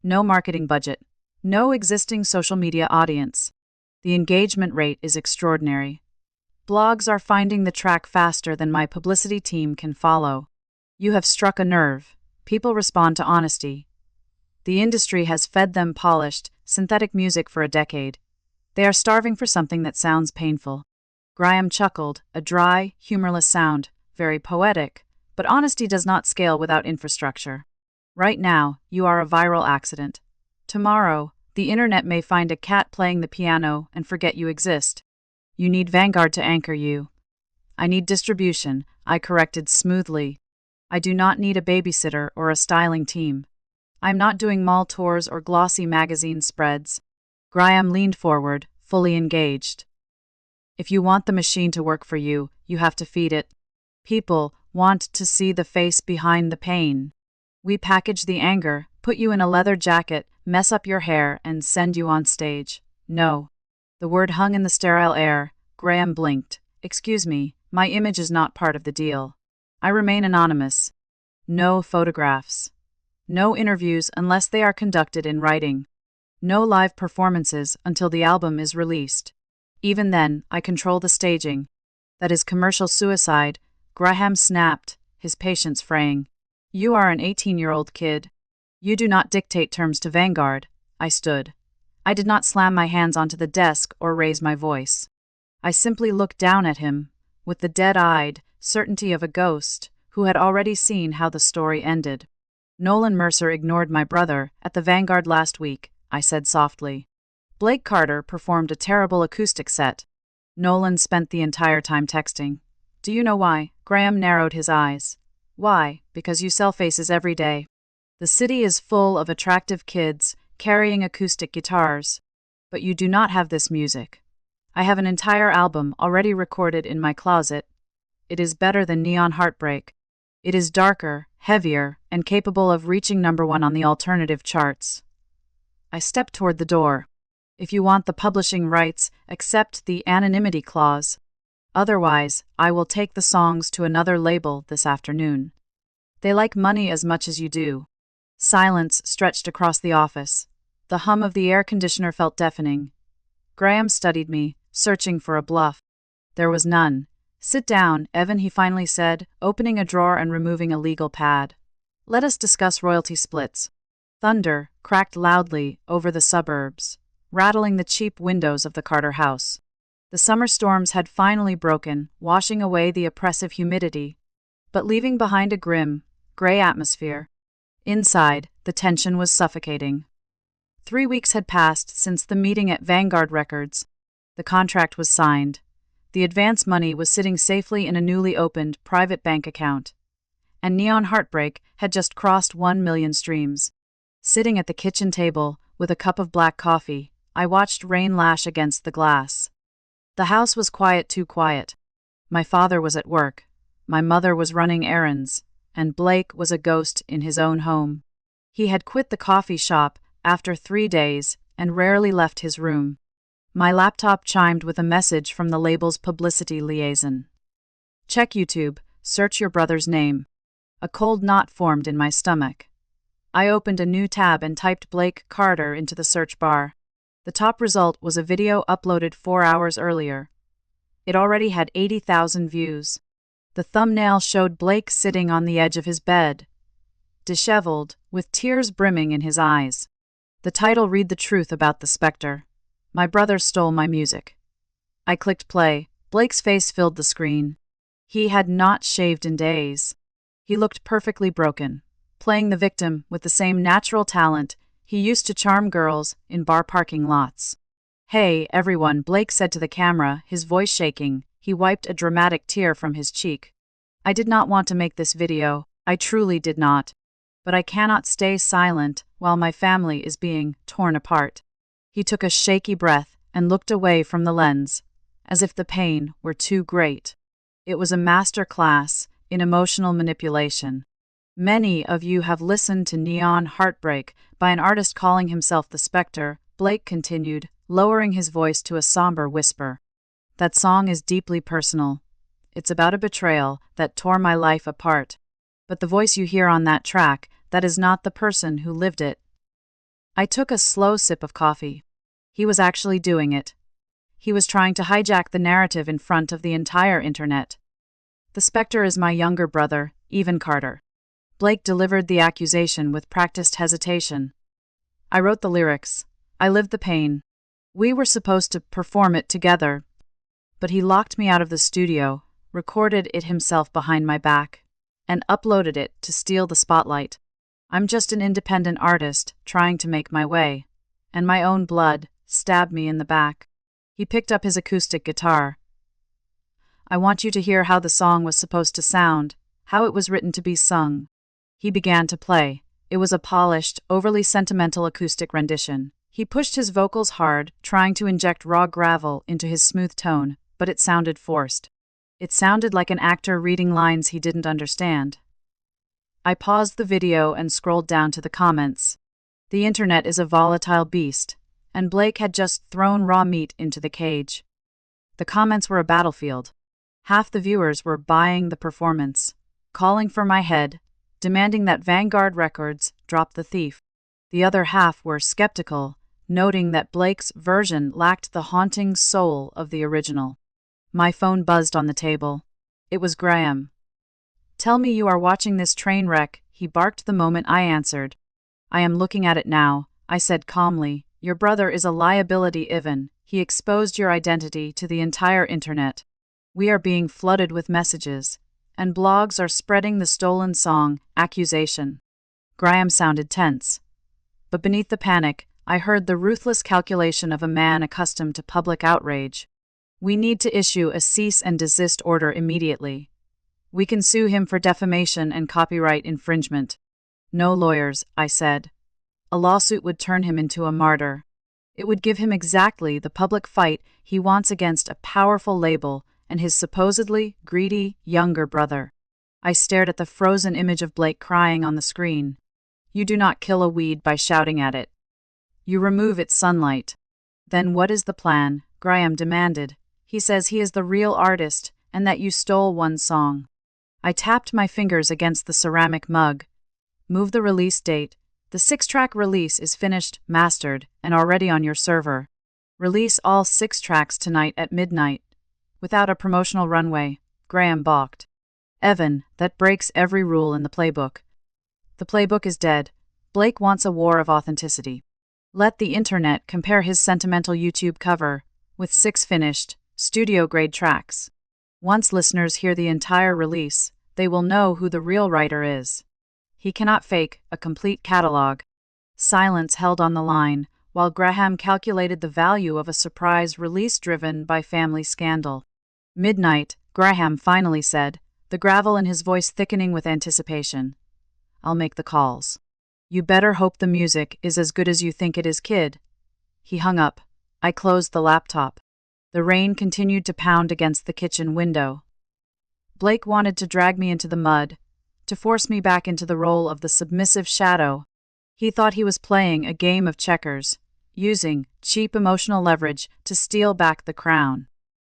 No marketing budget. No existing social media audience. The engagement rate is extraordinary. Blogs are finding the track faster than my publicity team can follow. You have struck a nerve. People respond to honesty. The industry has fed them polished, synthetic music for a decade. They are starving for something that sounds painful. Graham chuckled, a dry, humorless sound, very poetic, but honesty does not scale without infrastructure. Right now, you are a viral accident. Tomorrow, the internet may find a cat playing the piano and forget you exist. You need Vanguard to anchor you. "I need distribution," I corrected smoothly. "I do not need a babysitter or a styling team. I'm not doing mall tours or glossy magazine spreads." Graham leaned forward, fully engaged. "If you want the machine to work for you, you have to feed it. People want to see the face behind the pain. We package the anger, put you in a leather jacket, mess up your hair, and send you on stage. No." The word hung in the sterile air. Graham blinked. "Excuse me, my image is not part of the deal. I remain anonymous. No photographs. No interviews unless they are conducted in writing. No live performances until the album is released. Even then, I control the staging. That is commercial suicide." Graham snapped, his patience fraying. "You are an 18-year-old kid. You do not dictate terms to Vanguard." I stood. I did not slam my hands onto the desk or raise my voice. I simply looked down at him, with the dead-eyed certainty of a ghost who had already seen how the story ended. "Nolan Mercer ignored my brother at the Vanguard last week," I said softly. "Blake Carter performed a terrible acoustic set. Nolan spent the entire time texting. Do you know why?" Graham narrowed his eyes. "Why? Because you sell faces every day. The city is full of attractive kids carrying acoustic guitars. But you do not have this music. I have an entire album already recorded in my closet. It is better than Neon Heartbreak. It is darker, heavier, and capable of reaching #1 on the alternative charts. I stepped toward the door. If you want the publishing rights, accept the anonymity clause. Otherwise, I will take the songs to another label this afternoon. They like money as much as you do. Silence stretched across the office. The hum of the air conditioner felt deafening. Graham studied me, searching for a bluff. There was none. Sit down, Evan, he finally said, opening a drawer and removing a legal pad. Let us discuss royalty splits. Thunder cracked loudly over the suburbs, rattling the cheap windows of the Carter house. The summer storms had finally broken, washing away the oppressive humidity, but leaving behind a grim, gray atmosphere. Inside, the tension was suffocating. 3 weeks had passed since the meeting at Vanguard Records. The contract was signed. The advance money was sitting safely in a newly opened private bank account. And Neon Heartbreak had just crossed 1 million streams. Sitting at the kitchen table, with a cup of black coffee, I watched rain lash against the glass. The house was quiet, too quiet. My father was at work. My mother was running errands. And Blake was a ghost in his own home. He had quit the coffee shop after 3 days and rarely left his room. My laptop chimed with a message from the label's publicity liaison. Check YouTube, search your brother's name. A cold knot formed in my stomach. I opened a new tab and typed Blake Carter into the search bar. The top result was a video uploaded 4 hours earlier. It already had 80,000 views. The thumbnail showed Blake sitting on the edge of his bed, disheveled, with tears brimming in his eyes. The title read the truth about the specter. My brother stole my music. I clicked play. Blake's face filled the screen. He had not shaved in days. He looked perfectly broken, playing the victim with the same natural talent he used to charm girls in bar parking lots. Hey, everyone, Blake said to the camera, his voice shaking. He wiped a dramatic tear from his cheek. I did not want to make this video. I truly did not. But I cannot stay silent while my family is being torn apart. He took a shaky breath and looked away from the lens, as if the pain were too great. It was a master class in emotional manipulation. Many of you have listened to Neon Heartbreak by an artist calling himself the Spectre, Blake continued, lowering his voice to a somber whisper. That song is deeply personal. It's about a betrayal that tore my life apart. But the voice you hear on that track, that is not the person who lived it. I took a slow sip of coffee. He was actually doing it. He was trying to hijack the narrative in front of the entire internet. The Spectre is my younger brother, Evan Carter. Blake delivered the accusation with practiced hesitation. I wrote the lyrics. I lived the pain. We were supposed to perform it together. But he locked me out of the studio, recorded it himself behind my back, and uploaded it to steal the spotlight. I'm just an independent artist trying to make my way, and my own blood stabbed me in the back. He picked up his acoustic guitar. I want you to hear how the song was supposed to sound, how it was written to be sung. He began to play. It was a polished, overly sentimental acoustic rendition. He pushed his vocals hard, trying to inject raw gravel into his smooth tone, but it sounded forced. It sounded like an actor reading lines he didn't understand. I paused the video and scrolled down to the comments. The internet is a volatile beast, and Blake had just thrown raw meat into the cage. The comments were a battlefield. Half the viewers were buying the performance, calling for my head, demanding that Vanguard Records drop the thief. The other half were skeptical, noting that Blake's version lacked the haunting soul of the original. My phone buzzed on the table. It was Graham. Tell me you are watching this train wreck, he barked the moment I answered. I am looking at it now, I said calmly. Your brother is a liability, Ivan. He exposed your identity to the entire internet. We are being flooded with messages, and blogs are spreading the stolen song accusation. Graham sounded tense. But beneath the panic, I heard the ruthless calculation of a man accustomed to public outrage. We need to issue a cease and desist order immediately. We can sue him for defamation and copyright infringement. No lawyers, I said. A lawsuit would turn him into a martyr. It would give him exactly the public fight he wants against a powerful label and his supposedly greedy younger brother. I stared at the frozen image of Blake crying on the screen. You do not kill a weed by shouting at it. You remove its sunlight. Then what is the plan? Graham demanded. He says he is the real artist and that you stole one song. I tapped my fingers against the ceramic mug. Move the release date. The 6-track release is finished, mastered, and already on your server. Release all 6 tracks tonight at midnight. Without a promotional runway, Graham balked. Evan, that breaks every rule in the playbook. The playbook is dead. Blake wants a war of authenticity. Let the internet compare his sentimental YouTube cover with 6 finished, studio-grade tracks. Once listeners hear the entire release, they will know who the real writer is. He cannot fake a complete catalog. Silence held on the line, while Graham calculated the value of a surprise release driven by family scandal. Midnight, Graham finally said, the gravel in his voice thickening with anticipation. I'll make the calls. You better hope the music is as good as you think it is, kid. He hung up. I closed the laptop. The rain continued to pound against the kitchen window. Blake wanted to drag me into the mud, to force me back into the role of the submissive shadow. He thought he was playing a game of checkers, using cheap emotional leverage to steal back the crown.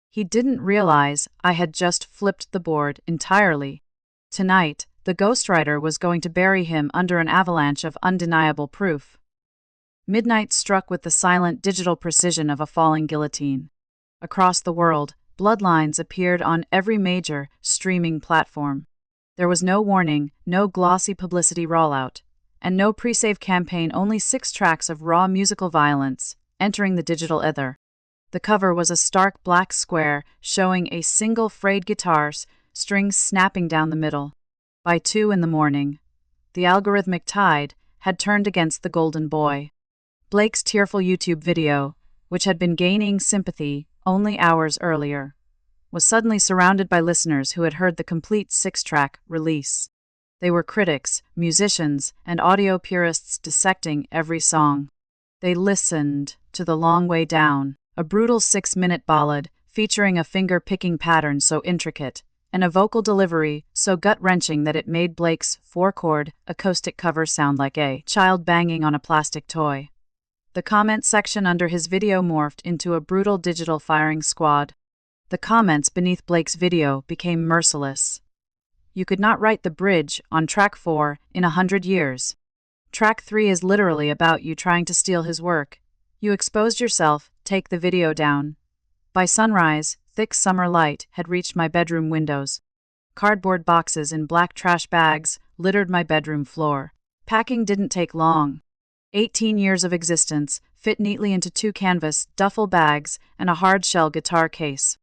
He didn't realize I had just flipped the board entirely. Tonight, the ghostwriter was going to bury him under an avalanche of undeniable proof. Midnight struck with the silent digital precision of a falling guillotine. Across the world, bloodlines appeared on every major streaming platform. There was no warning, no glossy publicity rollout, and no pre-save campaign, only 6 tracks of raw musical violence entering the digital ether. The cover was a stark black square showing a single frayed guitar string snapping down the middle. By 2 a.m, the algorithmic tide had turned against the golden boy. Blake's tearful YouTube video, which had been gaining sympathy only hours earlier, was suddenly surrounded by listeners who had heard the complete 6-track release. They were critics, musicians, and audio purists dissecting every song. They listened to The Long Way Down, a brutal 6-minute ballad featuring a finger-picking pattern so intricate and a vocal delivery so gut-wrenching that it made Blake's 4-chord acoustic cover sound like a child banging on a plastic toy. The comment section under his video morphed into a brutal digital firing squad. The comments beneath Blake's video became merciless. You could not write the bridge on track 4 in 100 years. Track 3 is literally about you trying to steal his work. You exposed yourself, take the video down. By sunrise, thick summer light had reached my bedroom windows. Cardboard boxes in black trash bags littered my bedroom floor. Packing didn't take long. 18 years of existence fit neatly into 2 canvas duffel bags and a hard-shell guitar case.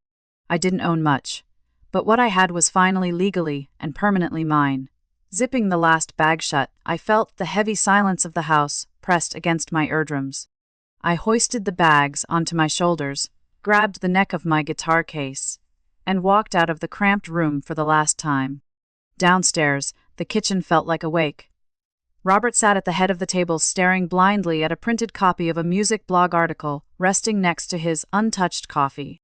I didn't own much, but what I had was finally legally and permanently mine. Zipping the last bag shut, I felt the heavy silence of the house pressed against my eardrums. I hoisted the bags onto my shoulders, grabbed the neck of my guitar case, and walked out of the cramped room for the last time. Downstairs, the kitchen felt like a wake. Robert sat at the head of the table staring blindly at a printed copy of a music blog article resting next to his untouched coffee.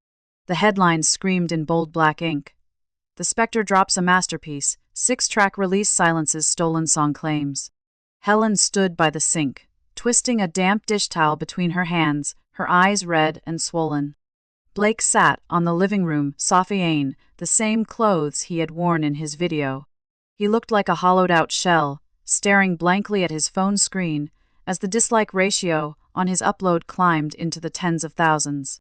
The headlines screamed in bold black ink. The Spectre drops a masterpiece, 6-track release silences stolen song claims. Helen stood by the sink, twisting a damp dish towel between her hands, her eyes red and swollen. Blake sat on the living room sofa, the same clothes he had worn in his video. He looked like a hollowed-out shell, staring blankly at his phone screen as the dislike ratio on his upload climbed into the tens of thousands.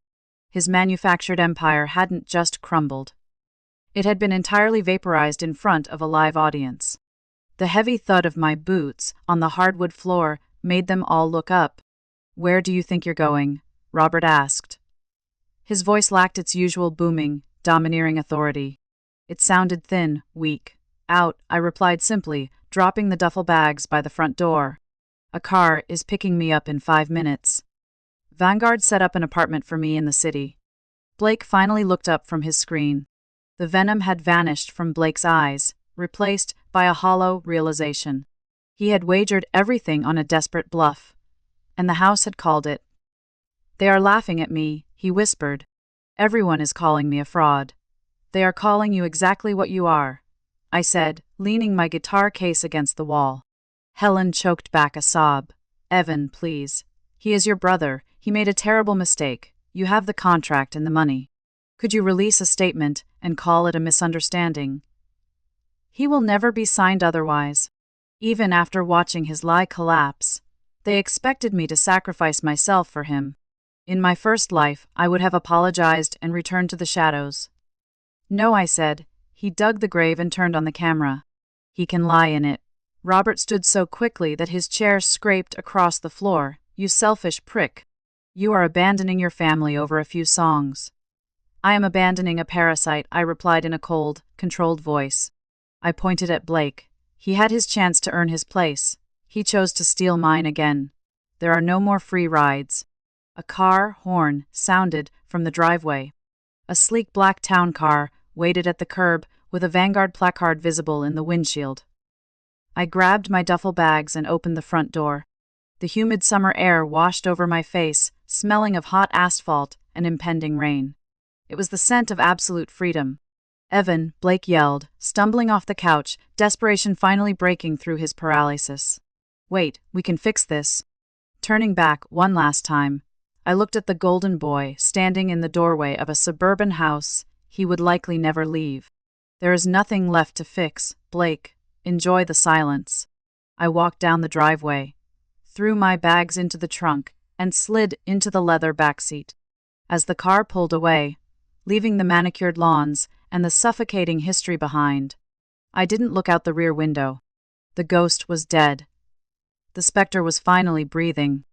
His manufactured empire hadn't just crumbled. It had been entirely vaporized in front of a live audience. The heavy thud of my boots on the hardwood floor made them all look up. "Where do you think you're going?" Robert asked. His voice lacked its usual booming, domineering authority. It sounded thin, weak. "Out," I replied simply, dropping the duffel bags by the front door. "A car is picking me up in 5 minutes. Vanguard set up an apartment for me in the city." Blake finally looked up from his screen. The venom had vanished from Blake's eyes, replaced by a hollow realization. He had wagered everything on a desperate bluff, and the house had called it. "They are laughing at me," he whispered. "Everyone is calling me a fraud." "They are calling you exactly what you are," I said, leaning my guitar case against the wall. Helen choked back a sob. "Evan, please. He is your brother. He made a terrible mistake. You have the contract and the money. Could you release a statement and call it a misunderstanding?" "He will never be signed otherwise." Even after watching his lie collapse, they expected me to sacrifice myself for him. In my first life, I would have apologized and returned to the shadows. "No," I said. He dug the grave and turned on the camera. "He can lie in it." Robert stood so quickly that his chair scraped across the floor. "You selfish prick. You are abandoning your family over a few songs." "I am abandoning a parasite," I replied in a cold, controlled voice. I pointed at Blake. He had his chance to earn his place. He chose to steal mine again. There are no more free rides. A car horn sounded from the driveway. A sleek black town car waited at the curb with a Vanguard placard visible in the windshield. I grabbed my duffel bags and opened the front door. The humid summer air washed over my face, smelling of hot asphalt and impending rain. It was the scent of absolute freedom. "Evan," Blake yelled, stumbling off the couch, desperation finally breaking through his paralysis. "Wait, we can fix this." Turning back one last time, I looked at the golden boy standing in the doorway of a suburban house he would likely never leave. "There is nothing left to fix, Blake. Enjoy the silence." I walked down the driveway, threw my bags into the trunk, and slid into the leather backseat. As the car pulled away, leaving the manicured lawns and the suffocating history behind, I didn't look out the rear window. The ghost was dead. The specter was finally breathing.